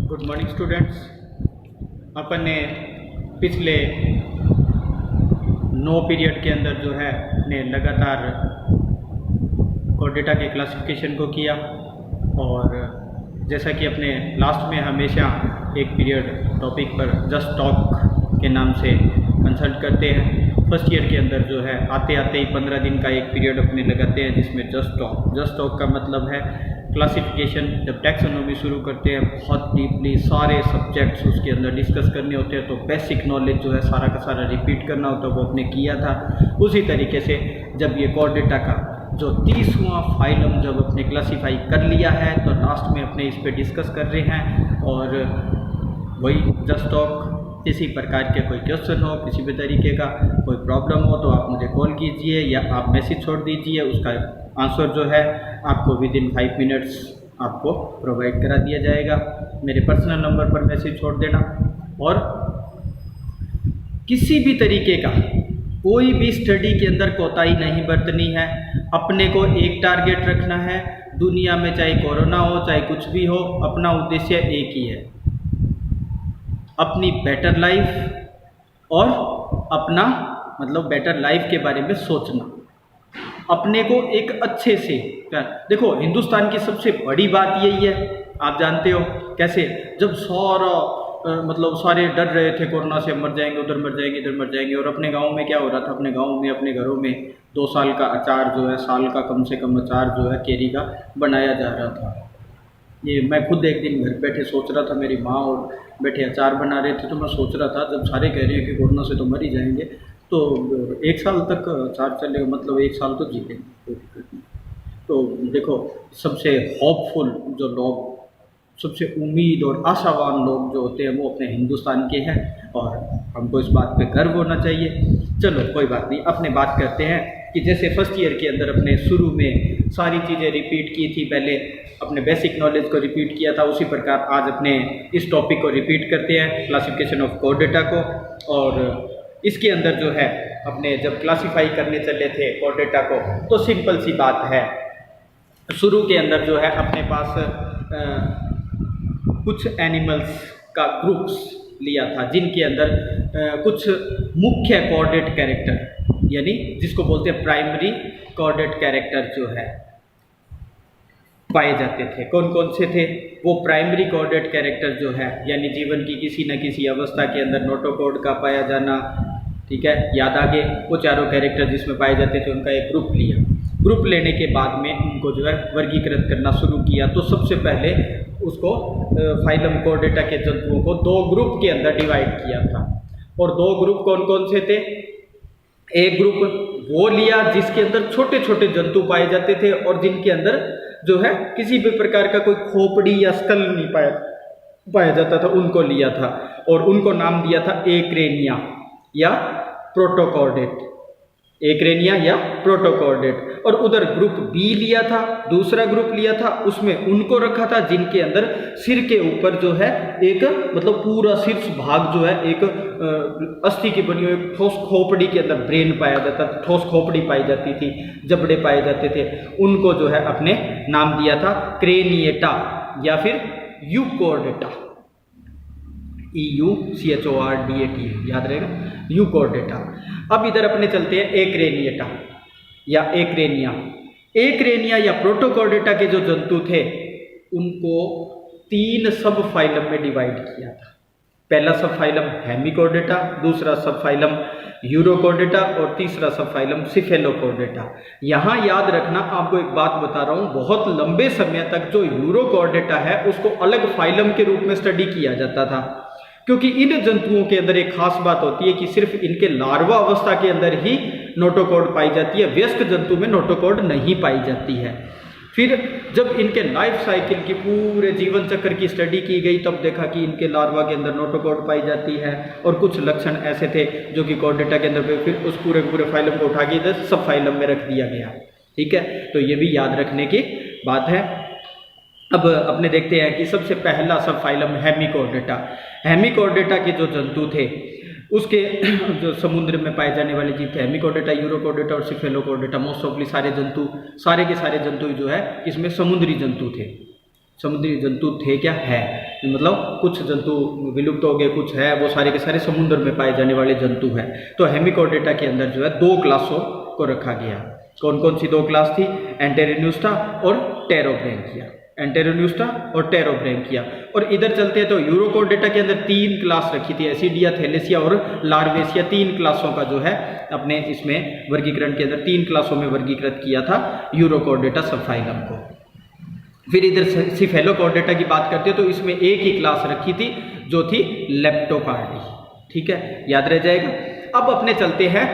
Good morning students. अपन ने पिछले 9 period के अंदर जो है ने लगातार कोर्डेटा के क्लासिफिकेशन को किया और जैसा कि अपने लास्ट में हमेशा एक पीरियड टॉपिक पर जस्ट टॉक के नाम से कंसल्ट करते हैं। फर्स्ट ईयर के अंदर जो है आते आते ही 15 दिन का एक पीरियड अपने लगाते हैं जिसमें जस्ट टॉक का मतलब है क्लासिफिकेशन। जब टैक्सोनॉमी शुरू करते हैं बहुत डीपली सारे सब्जेक्ट्स उसके अंदर डिस्कस करने होते हैं, तो बेसिक नॉलेज जो है सारा का सारा रिपीट करना होता है, वो अपने किया था। उसी तरीके से जब ये कोर्डेटा का जो 30वां फाइलम जब अपने क्लासीफाई कर लिया है तो लास्ट में अपने इस पे डिस्कस कर रहे हैं। और वही जस्ट टॉक, किसी प्रकार के कोई क्वेश्चन हो, किसी भी तरीके का कोई प्रॉब्लम हो तो आप मुझे कॉल कीजिए या आप मैसेज छोड़ दीजिए, उसका आंसर जो है आपको विदिन 5 मिनट्स आपको प्रोवाइड करा दिया जाएगा। मेरे पर्सनल नंबर पर मैसेज छोड़ देना। और किसी भी तरीके का कोई भी स्टडी के अंदर कोताही नहीं बरतनी है। अपने को एक टारगेट रखना है दुनिया में, चाहे कोरोना हो चाहे कुछ भी हो, अपना उद्देश्य एक ही है, अपनी बेटर लाइफ और अपना मतलब बेटर लाइफ के बारे में सोचना। अपने को एक अच्छे से देखो, हिंदुस्तान की सबसे बड़ी बात यही है, आप जानते हो कैसे, जब सारे डर रहे थे कोरोना से, मर जाएंगे, उधर मर जाएंगे, इधर मर जाएंगे। और अपने गांव में क्या हो रहा था, अपने गांव में अपने घरों में 2 साल का अचार जो है, साल का कम से कम अचार जो है केरी का बनाया जा रहा था। ये मैं खुद एक दिन घर बैठे सोच रहा था, मेरी माँ और बैठे अचार बना रहे थे, तो मैं सोच रहा था जब सारे कह रहे हैं कि कोरोना से तो मर ही जाएंगे, तो 1 साल तक अचार चलेगा, मतलब 1 साल तो जीतेंगे, कोई दिक्कत नहीं। तो देखो, सबसे होपफुल जो लोग, सबसे उम्मीद और आशावान लोग जो होते हैं वो अपने हिंदुस्तान के हैं और हमको इस बात पे गर्व होना चाहिए। चलो कोई बात नहीं, अपने बात करते हैं कि जैसे फर्स्ट ईयर के अंदर अपने शुरू में सारी चीज़ें रिपीट की थी, पहले अपने बेसिक नॉलेज को रिपीट किया था, उसी प्रकार आज अपने इस टॉपिक को रिपीट करते हैं, क्लासिफिकेशन ऑफ कोर्डेटा को। और इसके अंदर जो है अपने जब क्लासीफाई करने चले थे कोर्डेटा को, तो सिंपल सी बात है, शुरू के अंदर जो है अपने पास कुछ एनिमल्स का ग्रुप्स लिया था जिनके अंदर कुछ मुख्य कोऑर्डिनेट कैरेक्टर, यानी जिसको बोलते हैं प्राइमरी कोऑर्डिनेट कैरेक्टर जो है पाए जाते थे। कौन कौन से थे वो प्राइमरी कोऑर्डिनेट कैरेक्टर जो है, यानी जीवन की किसी न किसी अवस्था के अंदर नोटोकॉर्ड का पाया जाना, ठीक है, याद आगे वो चारों कैरेक्टर जिसमें पाए जाते थे उनका एक ग्रुप लिया। ग्रुप लेने के बाद में उनको जो है वर्गीकृत करना शुरू किया। तो सबसे पहले उसको फाइलम कोर्डेटा के जंतुओं को 2 ग्रुप के अंदर डिवाइड किया था। और 2 ग्रुप कौन कौन से थे? एक ग्रुप वो लिया जिसके अंदर छोटे छोटे जंतु पाए जाते थे और जिनके अंदर जो है किसी भी प्रकार का कोई खोपड़ी या स्कल नहीं पाया जाता था, उनको लिया था और उनको नाम दिया था एक्रेनिया या प्रोटोकॉर्डेट, एक्रेनिया या प्रोटोकॉर्डेट। और उधर ग्रुप बी लिया था, दूसरा ग्रुप लिया था, उसमें उनको रखा था जिनके अंदर सिर के ऊपर जो है एक मतलब पूरा शीर्ष भाग जो है एक अस्थि की बनी हुई ठोस खोपड़ी के अंदर ब्रेन पाया जाता था, ठोस खोपड़ी पाई जाती थी, जबड़े पाए जाते थे, उनको जो है अपने नाम दिया था क्रेनिएटा या फिर यूकोर्डेटा, EUCHORDATA, याद रहेगा, यूकोर्डेटा। अब इधर अपने चलते हैं एक्रेनिएटा या एक्रेनिया। एक्रेनिया या प्रोटोकॉर्डेटा के जो जंतु थे उनको 3 सब फाइलम में डिवाइड किया था। पहला सब फाइलम हेमिकोर्डेटा, दूसरा सब फाइलम यूरोकोर्डेटा और तीसरा सब फाइलम सिफेलोकोर्डेटा। यहाँ याद रखना, आपको एक बात बता रहा हूँ, बहुत लंबे समय तक जो यूरोकोर्डेटा है उसको अलग फाइलम के रूप में स्टडी किया जाता था, क्योंकि इन जंतुओं के अंदर एक खास बात होती है कि सिर्फ इनके लार्वा अवस्था के अंदर ही नोटोकॉर्ड पाई जाती है, वयस्क जंतु में नोटोकॉर्ड नहीं पाई जाती है। फिर जब इनके लाइफ साइकिल की पूरे जीवन चक्र की स्टडी की गई तब देखा कि इनके लार्वा के अंदर नोटोकॉर्ड पाई जाती है और कुछ लक्षण ऐसे थे जो कि कोर्डेटा के अंदर, फिर उस पूरे फाइलम को उठा के इधर सब फाइलम में रख दिया गया। ठीक है, तो ये भी याद रखने की बात है। अब अपने देखते हैं कि सबसे पहला सब फाइलम हेमिकोर्डेटा। हेमिकोर्डेटा के जो जंतु थे उसके जो समुद्र में पाए जाने वाले जीव थे हेमिकोर्डेटा, यूरोकोर्डेटा और सिफेलोकोर्डेटा। मोस्ट ऑफली सारे के सारे जंतु जो है इसमें समुद्री जंतु थे। समुद्री जंतु थे क्या, है, मतलब कुछ जंतु विलुप्त हो गए, कुछ है, वो सारे के सारे समुद्र में पाए जाने वाले जंतु हैं। तो हेमिकोडेटा के अंदर जो है 2 क्लासों को रखा गया। कौन कौन सी 2 क्लास थी, एंटेरोन्यूस्टा और टेरोब्रैंकिया, एंटेरोन्यूस्टा और टेरोब्रैंकिया। और इधर चलते हैं तो यूरोकोडेटा के अंदर 3 क्लास रखी थी, एसिडिया, थैलेसिया और लार्वेसिया। 3 क्लासों का जो है अपने इसमें वर्गीकरण के अंदर 3 क्लासों में वर्गीकृत किया था यूरोकोडेटा सबफाइलम को। फिर इधर सिफेलोकोडेटा की बात करते हैं तो इसमें एक ही क्लास रखी थी जो थी लेप्टोकार्डी। ठीक है, याद रह जाएगा। अब अपने चलते हैं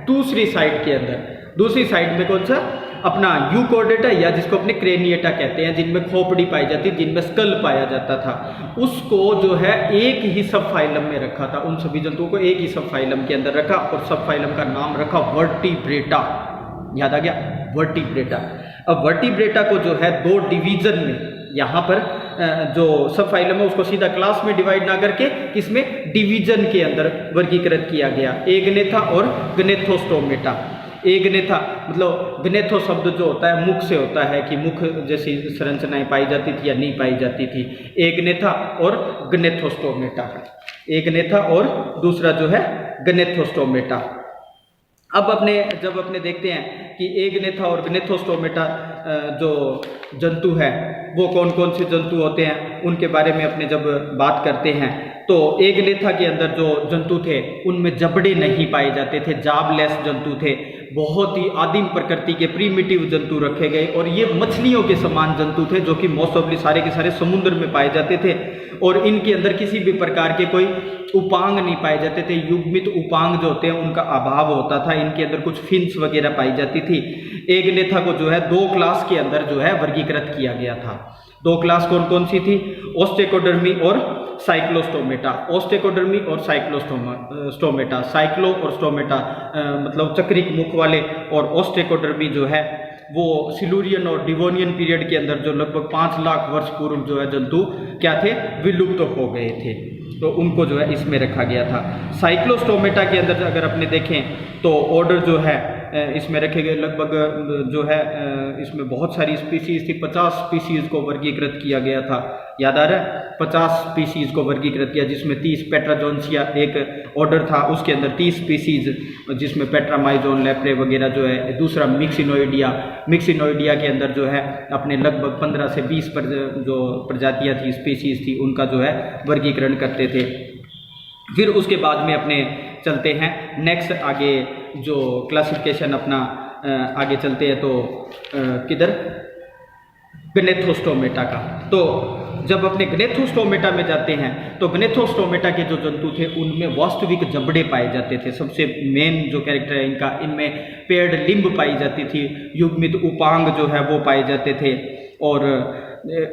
दूसरी साइड के अंदर। दूसरी साइड में कौन सा, अपना यूकोडेटा या जिसको अपने क्रेनिएटा कहते हैं, जिनमें खोपड़ी पाई जाती, जिनमें स्कल पाया जाता था, उसको जो है एक ही सब फाइलम में रखा था। उन सभी जंतुओं को एक ही सब फाइलम के अंदर रखा और सब फाइलम का नाम रखा वर्टिब्रेटा। याद आ गया, वर्टिब्रेटा। अब वर्टिब्रेटा को जो है 2 डिवीजन में, यहाँ पर जो सब फाइलम है उसको सीधा क्लास में डिवाइड ना करके इसमें डिवीजन के अंदर वर्गीकृत किया गया, एग्नेथा और ग्नेथोस्टोमेटा। एग्नेथा मतलब ग्नेथो शब्द जो होता है मुख से होता है, कि मुख जैसी संरचनाएं पाई जाती थी या नहीं पाई जाती थी। एग्नेथा और ग्नेथोस्टोमेटा, एग्नेथा और दूसरा जो है ग्नेथोस्टोमेटा। अब जब अपने देखते हैं कि एग्नेथा और ग्नेथोस्टोमेटा जो जंतु है वो कौन कौन से जंतु होते हैं, उनके बारे में अपने जब बात करते हैं तो एग्नेथा के अंदर जो जंतु थे उनमें जबड़े नहीं पाए जाते थे, जाबलेस जंतु थे, बहुत ही आदिम प्रकृति के प्रीमिटिव जंतु रखे गए। और ये मछलियों के समान जंतु थे जो कि मोस्ट ऑफली सारे के सारे समुद्र में पाए जाते थे और इनके अंदर किसी भी प्रकार के कोई उपांग नहीं पाए जाते थे। युग्मित उपांग जो होते हैं उनका अभाव होता था। इनके अंदर कुछ फिन्स वगैरह पाई जाती थी। एग्नेथा को जो है 2 क्लास के अंदर जो है वर्गीकृत किया गया था। 2 क्लास कौन कौन सी थी, ओस्टेकोडर्मी और साइक्लोस्टोमेटा। ओस्टेकोडर्मी और साइक्लोस्टोमेटा, साइक्लो और स्टोमेटा मतलब चक्रिक मुख वाले, और ओस्टेकोडर्मी जो है वो सिलुरियन और डिवोनियन पीरियड के अंदर जो लगभग 5 लाख वर्ष पूर्व जो है जंतु क्या थे, विलुप्त हो गए थे, तो उनको जो है इसमें रखा गया था। साइक्लोस्टोमेटा के अंदर अगर अपने देखें तो ऑर्डर जो है इसमें रखे गए लगभग जो है इसमें बहुत सारी स्पीसीज थी, 50 स्पीसीज को वर्गीकृत किया गया था। याद आ रहा है, 50 स्पीसीज को वर्गीकृत किया, जिसमें 30 पेट्राजोन्सिया एक ऑर्डर था, उसके अंदर 30 स्पीसीज जिसमें पेट्रामाइजोन, लेप्रे वगैरह जो है। दूसरा मिक्सिनोइडिया, मिक्सिनोइडिया के अंदर जो है अपने लगभग 15 से 20 जो प्रजातियाँ थी, स्पीसीज थी, उनका जो है वर्गीकरण करते थे। फिर उसके बाद में अपने चलते हैं नेक्स्ट आगे जो क्लासिफिकेशन अपना आगे चलते हैं तो किधर, ग्नेथोस्टोमेटा का। तो जब अपने ग्नेथोस्टोमेटा में जाते हैं तो ग्नेथोस्टोमेटा के जो जंतु थे उनमें वास्तविक जबड़े पाए जाते थे। सबसे मेन जो कैरेक्टर है इनका, इनमें पेड़ लिंब पाई जाती थी, युग्मित उपांग जो है वो पाए जाते थे। और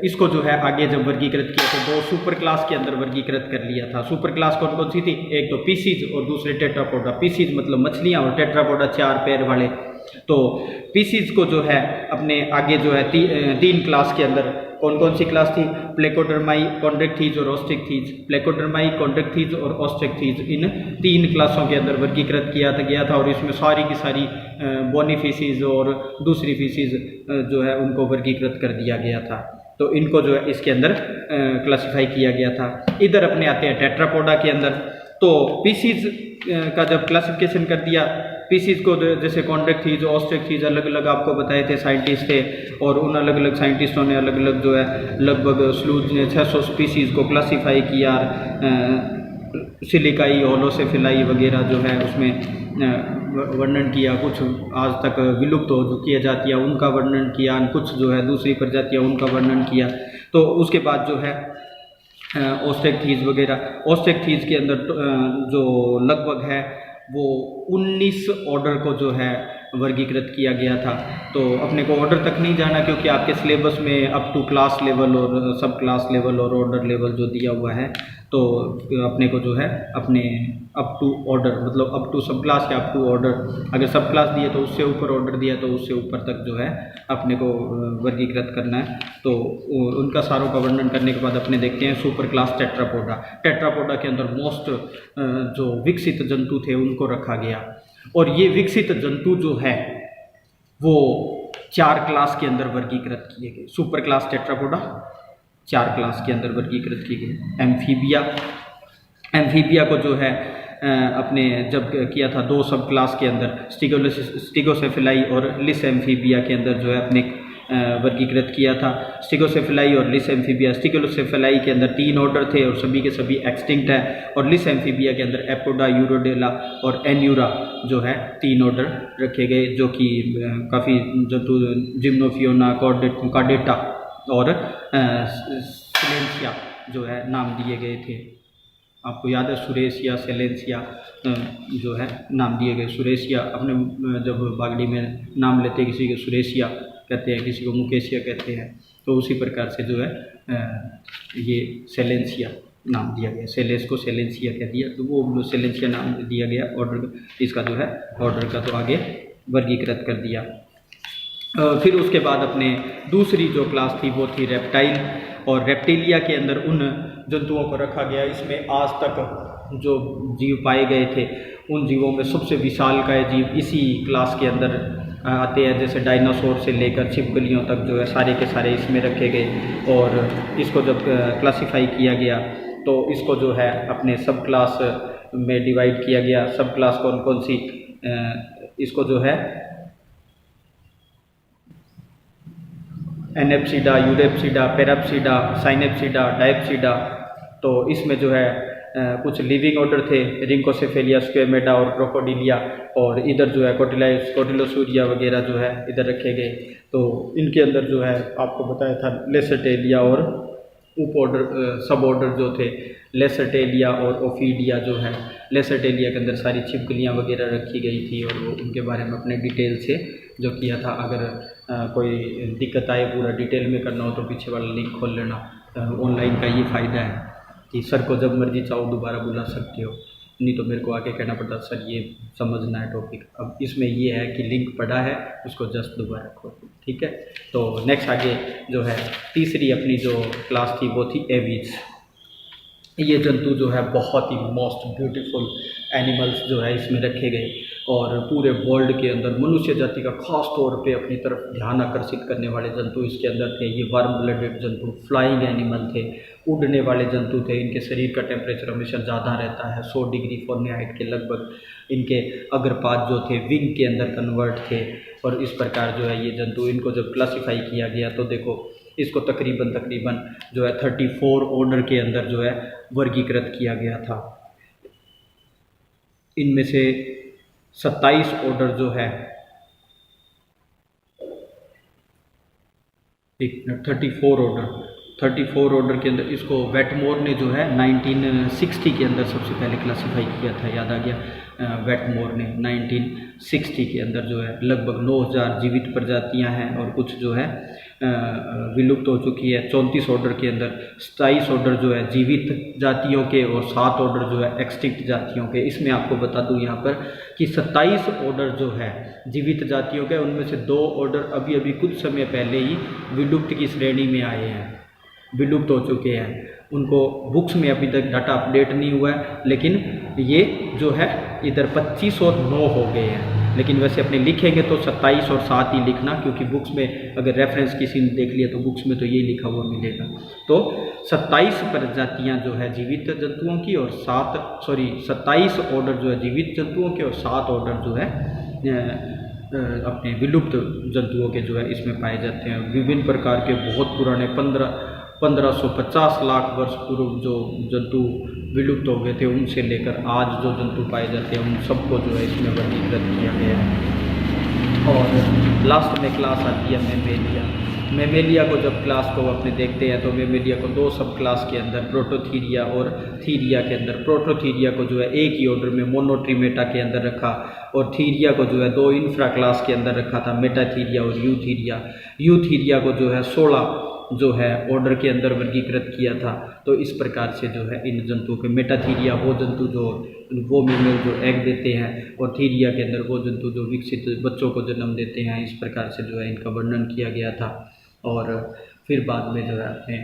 इसको जो है आगे जब वर्गीकृत किया तो 2 सुपर क्लास के अंदर वर्गीकृत कर लिया था। सुपर क्लास कौन कौन सी थी, एक तो पीसीज और दूसरे टेट्रापोडा। पीसीज मतलब मछलियाँ और टेट्रापोडा 4 पैर वाले। तो पीसीज को जो है अपने आगे जो है 3 क्लास के अंदर कौन कौन सी क्लास थी, प्लेकोडर्माई, कॉन्ड्रेक्थीज और ऑस्ट्रिक्थीज। प्लेकोडर्माई, कॉन्ड्रेक्थीज और ऑस्ट्रिक्थीज, इन 3 क्लासों के अंदर वर्गीकृत किया गया था। और इसमें सारी की सारी बोनी फीसीज और दूसरी फीसीज जो है उनको वर्गीकृत कर दिया गया था। तो इनको जो है इसके अंदर क्लासिफाई किया गया था। इधर अपने आते हैं टेट्रापोडा के अंदर। तो पीसीज का जब क्लासिफिकेशन कर दिया, पीसीज को जैसे कॉन्ड्रेक्थीज, ऑस्ट्रिक्थीज अलग अलग आपको बताए थे साइंटिस्ट थे, और उन अलग अलग साइंटिस्टों ने अलग अलग जो है लगभग स्लूज ने 600 स्पीसीज को क्लासिफाई किया। सिलिकाई, होलोसेफिलाई वगैरह जो है उसमें वर्णन किया। कुछ आज तक विलुप्त हो चुकी है जातियाँ, उनका वर्णन किया। कुछ जो है दूसरी प्रजातियाँ, उनका वर्णन किया। तो उसके बाद जो है ऑस्ट्रिक्थीज वगैरह, ऑस्ट्रिक्थीज के अंदर जो लगभग है वो 19 ऑर्डर को जो है वर्गीकृत किया गया था। तो अपने को ऑर्डर तक नहीं जाना क्योंकि आपके सिलेबस में अप टू क्लास लेवल और सब क्लास लेवल और ऑर्डर लेवल जो दिया हुआ है, तो अपने को जो है अपने अप टू ऑर्डर मतलब अप टू सब क्लास या अप टू ऑर्डर, अगर सब क्लास दिए तो उससे ऊपर ऑर्डर दिया तो उससे ऊपर तक जो है अपने को वर्गीकृत करना है। तो उनका सारों का वर्णन करने के बाद अपने देखते हैं सुपर क्लास टेट्रापोडा। टेट्रापोडा के अंदर मोस्ट जो विकसित जंतु थे उनको रखा गया, और ये विकसित जंतु जो है वो 4 क्लास के अंदर वर्गीकृत किए गए। सुपर क्लास टेट्रापोडा, 4 क्लास के अंदर वर्गीकृत की गई। एम्फीबिया को जो है अपने जब किया था 2 सब क्लास के अंदर स्टिगोसेफेलाई और लिस एम्फीबिया के अंदर जो है अपने वर्गीकृत किया था। स्टिगोसेफेलाई और लिस एम्फीबिया, स्टिगोसेफेलाई के अंदर 3 ऑर्डर थे और सभी के सभी एक्सटिंक्ट है, और लिस एम्फीबिया के अंदर एपोडा, यूरोडेला और एन्यूरा जो है 3 ऑर्डर रखे गए, जो कि काफ़ी जंतु जिम्नोफियोना, कॉर्डेटा और सिलेंसिया जो है नाम दिए गए थे। आपको याद है सुरेशिया, सेलेंसिया जो है नाम दिए गए। सुरेशिया अपने जब बागड़ी में नाम लेते हैं, किसी को सुरेशिया कहते हैं, किसी को मुकेशिया कहते हैं, तो उसी प्रकार से जो है ये सेलेंसिया नाम दिया गया। सेलेस को सेलेंसिया कह दिया, तो वो सेलेंसिया नाम दिया गया ऑर्डर, इसका जो है ऑर्डर का तो आगे वर्गीकृत कर दिया। फिर उसके बाद अपने दूसरी जो क्लास थी वो थी रेप्टाइल, और रेप्टिलिया के अंदर उन जंतुओं को रखा गया, इसमें आज तक जो जीव पाए गए थे उन जीवों में सबसे विशालकाय जीव इसी क्लास के अंदर आते हैं, जैसे डायनासोर से लेकर छिपकलियों तक जो है सारे के सारे इसमें रखे गए। और इसको जब क्लासिफाई किया गया तो इसको जो है अपने सब क्लास में डिवाइड किया गया। सब क्लास कौन कौन सी, इसको जो है एनेप्सिडा, यूरेप्सिडा, पेराप्सिडा, साइनेप्सिडा, डायप्सिडा, तो इसमें जो है कुछ लिविंग ऑर्डर थे, रिंकोसेफेलिया, स्क्वेमेडा और क्रोकोडिलिया, और इधर जो है कोटिलोसूरिया वगैरह जो है इधर रखे गए। तो इनके अंदर जो है आपको बताया था लेसरटेलिया और उप ऑर्डर सब ऑर्डर जो थे लेसरटेलिया और ओफीडिया जो है। लेसरटेलिया के अंदर सारी छिपकलियाँ वगैरह रखी गई थी, और वो उनके बारे में अपने डिटेल से जो किया था। अगर कोई दिक्कत आए पूरा डिटेल में करना हो तो पीछे वाला लिंक खोल लेना। ऑनलाइन का ये फ़ायदा है कि सर को जब मर्जी चाहो दोबारा बुला सकते हो, नहीं तो मेरे को आके कहना पड़ता सर ये समझना है टॉपिक। अब इसमें ये है कि लिंक पड़ा है, उसको जस्ट दोबारा खोल, ठीक है। तो नेक्स्ट आगे जो है तीसरी अपनी जो क्लास थी वो थी एवीज। ये जंतु जो है बहुत ही मोस्ट ब्यूटीफुल एनिमल्स जो है इसमें रखे गए, और पूरे वर्ल्ड के अंदर मनुष्य जाति का खास तौर पे अपनी तरफ ध्यान आकर्षित करने वाले जंतु इसके अंदर थे। ये वार्म ब्लडेड जंतु, फ्लाइंग एनिमल थे, उड़ने वाले जंतु थे। इनके शरीर का टेम्परेचर हमेशा ज़्यादा रहता है, 100 डिग्री फ़ारेनहाइट के लगभग। इनके अग्रपाद जो थे विंग के अंदर कन्वर्ट थे, और इस प्रकार जो है ये जंतु, इनको जब क्लासीफाई किया गया तो देखो इसको तकरीबन जो है 34 ऑर्डर के अंदर जो है वर्गीकृत किया गया था। इनमें से 27 ऑर्डर जो है 34 ऑर्डर के अंदर इसको वेटमोर ने जो है 1960 के अंदर सबसे पहले क्लासिफाई किया था। याद आ गया, वेटमोर ने 1960 के अंदर जो है लगभग 9000 जीवित प्रजातियां हैं, और कुछ जो है विलुप्त हो चुकी है। 34 ऑर्डर के अंदर 27 ऑर्डर जो है जीवित जातियों के, और 7 ऑर्डर जो है एक्सटिंक्ट जातियों के। इसमें आपको बता दूं यहाँ पर कि 27 ऑर्डर जो है जीवित जातियों के, उनमें से 2 ऑर्डर अभी अभी कुछ समय पहले ही विलुप्त की श्रेणी में आए हैं, विलुप्त हो चुके हैं। उनको बुक्स में अभी तक डाटा अपडेट नहीं हुआ है, लेकिन ये जो है इधर 25 और 9 हो गए हैं। लेकिन वैसे अपने लिखेंगे तो 27 और 7 ही लिखना, क्योंकि बुक्स में अगर रेफरेंस किसी ने देख लिया तो बुक्स में तो ये लिखा हुआ मिलेगा। तो 27 प्रजातियां जो है जीवित जंतुओं की, और 27 ऑर्डर जो है जीवित जंतुओं के, और 7 ऑर्डर जो है अपने विलुप्त जंतुओं के जो है इसमें पाए जाते हैं। विभिन्न प्रकार के बहुत पुराने 1550 लाख वर्ष पूर्व जो जंतु विलुप्त हो गए थे, उनसे लेकर आज जो जंतु पाए जाते हैं उन सबको जो है इसमें वर्गीकृत किया गया है। और लास्ट में क्लास आती है मेमेलिया। मेमेलिया को जब क्लास को अपने देखते हैं तो मेमेलिया को 2 सब क्लास के अंदर, प्रोटोथीरिया और थीरिया के अंदर। प्रोटोथीरिया को जो है एक ही ऑर्डर में मोनोट्रीमेटा के अंदर रखा, और थीरिया को जो है 2 इंफ्रा क्लास के अंदर रखा था, मेटाथीरिया और यूथीरिया। यूथीरिया को जो है 16 जो है ऑर्डर के अंदर वर्गीकृत किया था। तो इस प्रकार से जो है इन जंतुओं के, मेटाथीरिया वो जंतु जो वो मेमल जो एग देते हैं, और थीरिया के अंदर वो जंतु जो विकसित बच्चों को जन्म देते हैं। इस प्रकार से जो है इनका वर्णन किया गया था। और फिर बाद में जो है आपने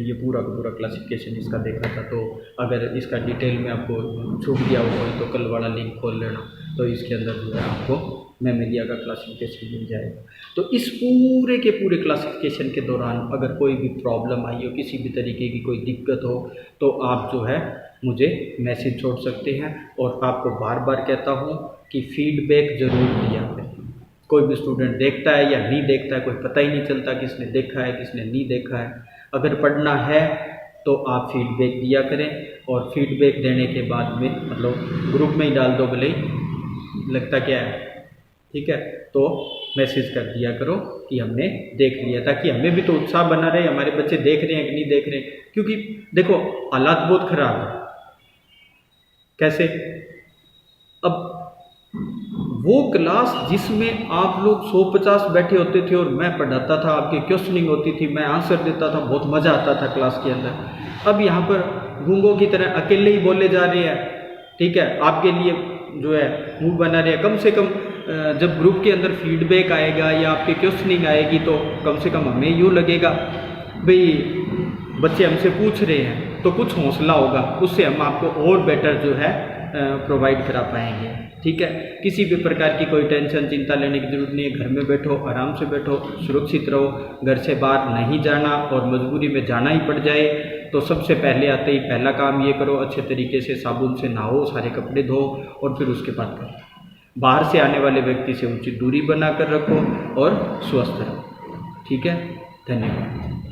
ये पूरा का पूरा क्लासिफिकेशन इसका देखा था। तो अगर इसका डिटेल में आपको छूट गया हुआ है तो कल वाला लिंक खोल लेना, तो इसके अंदर जो है आपको मैमेलिया का क्लासिफिकेशन मिल जाएगा। तो इस पूरे के पूरे क्लासिफिकेशन के दौरान अगर कोई भी प्रॉब्लम आई हो, किसी भी तरीके की कोई दिक्कत हो, तो आप जो है मुझे मैसेज छोड़ सकते हैं। और आपको बार बार कहता हूँ कि फीडबैक ज़रूर दिया करें। कोई भी स्टूडेंट देखता है या नहीं देखता है, कोई पता ही नहीं चलता किसने देखा है किसने नहीं देखा है। अगर पढ़ना है तो आप फीडबैक दिया करें, और फीडबैक देने के बाद में मतलब ग्रुप में ही डाल दो, भले ही लगता क्या है, ठीक है, तो मैसेज कर दिया करो कि हमने देख लिया, ताकि हमें भी तो उत्साह बना रहे, हमारे बच्चे देख रहे हैं कि नहीं देख रहे हैं। क्योंकि देखो हालात बहुत ख़राब है। कैसे? अब वो क्लास जिसमें आप लोग 150 बैठे होते थे और मैं पढ़ाता था, आपकी क्वेश्चनिंग होती थी, मैं आंसर देता था, बहुत मज़ा आता था क्लास के अंदर। अब यहाँ पर गूंगों की तरह अकेले ही बोले जा रहे हैं, ठीक है, आपके लिए जो है मुंह बना रहे हैं। कम से कम जब ग्रुप के अंदर फीडबैक आएगा या आपकी क्वेश्चनिंग आएगी तो कम से कम हमें यूँ लगेगा भाई बच्चे हमसे पूछ रहे हैं, तो कुछ हौसला होगा, उससे हम आपको और बेटर जो है प्रोवाइड करा पाएंगे। ठीक है, किसी भी प्रकार की कोई टेंशन चिंता लेने की जरूरत नहीं है। घर में बैठो, आराम से बैठो, सुरक्षित रहो। घर से बाहर नहीं जाना और मजबूरी में जाना ही पड़ जाए तो सबसे पहले आते ही पहला काम ये करो, अच्छे तरीके से साबुन से नहाओ, सारे कपड़े धो और फिर उसके बाद करो। बाहर से आने वाले व्यक्ति से उचित दूरी बना कर रखो और स्वस्थ रहो। ठीक है, धन्यवाद।